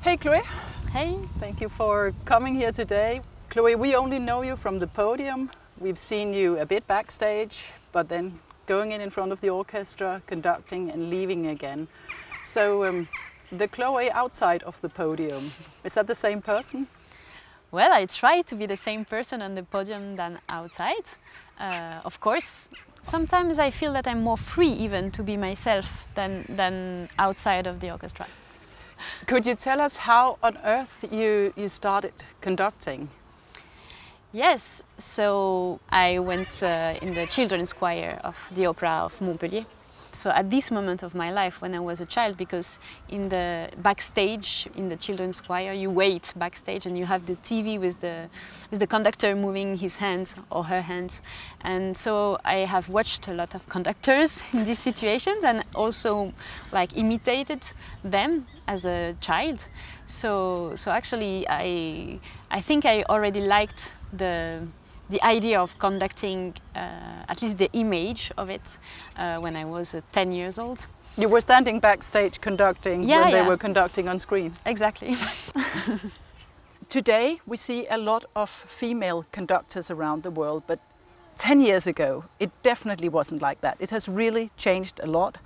Hey Chloé, Hey. thank you for coming here today. Chloé, we only know you from the podium. We've seen you a bit backstage, but then going in front of the orchestra, conducting and leaving again. So the Chloé outside of the podium, is that the same person? Well, I try to be the same person on the podium than outside. Of course, sometimes I feel that I'm more free even to be myself than outside of the orchestra. Could you tell us how on earth you started conducting? Yes, so I went in the children's choir of the Opera of Montpellier. So at this moment of my life when I was a child, because in the backstage in the children's choir you wait backstage and you have the TV with the conductor moving his hands or her hands, and so I have watched a lot of conductors in these situations and also like imitated them as a child. So actually I think I already liked the idea of conducting, at least the image of it, when I was 10 years old. You were standing backstage conducting when they were conducting on screen. Exactly. Today we see a lot of female conductors around the world, but 10 years ago it definitely wasn't like that. It has really changed a lot.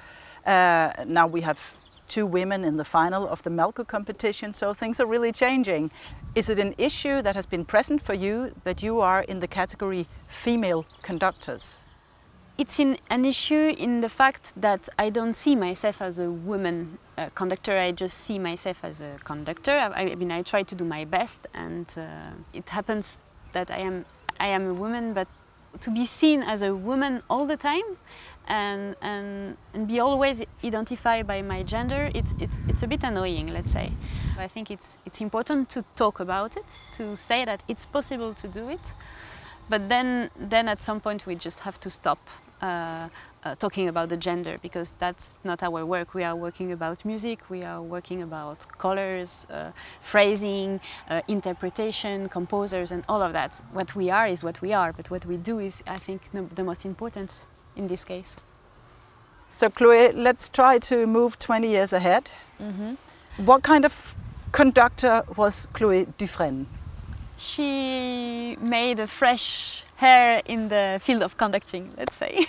Now we have 2 women in the final of the Malko competition, so things are really changing. Is it an issue that has been present for you that you are in the category female conductors? It's an issue in the fact that I don't see myself as a woman conductor, I just see myself as a conductor. I mean, I try to do my best, and it happens that I am a woman, but to be seen as a woman all the time and be always identified by my gender, it's a bit annoying, let's say. I think it's important to talk about it, to say that it's possible to do it, but then at some point we just have to stop talking about the gender, because that's not our work. We are working about music, we are working about colors, phrasing, interpretation, composers and all of that. What we are is what we are, but what we do is, I think, the most important in this case. So Chloé, let's try to move 20 years ahead. What kind of conductor was Chloé Dufresne? She made a fresh hair in the field of conducting, let's say.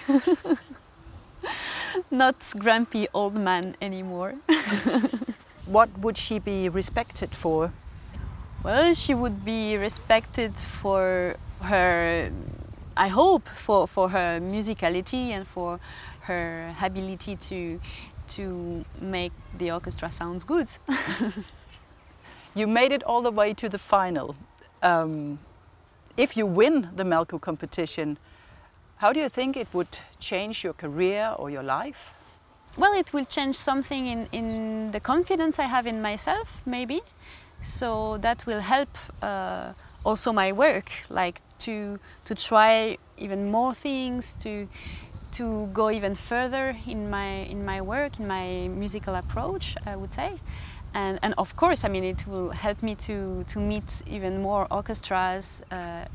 Not grumpy old man anymore. What would she be respected for? Well, she would be respected for her, I hope, for her musicality and for her ability to make the orchestra sounds good. You made it all the way to the final. If you win the Malko competition, how do you think it would change your career or your life? Well, it will change something in the confidence I have in myself, maybe. So that will help also my work, like to try even more things, to go even further in my work, in my musical approach, I would say. And of course, I mean, it will help me to meet even more orchestras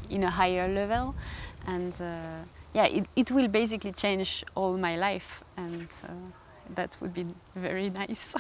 in a higher level, and yeah, it will basically change all my life, and that would be very nice.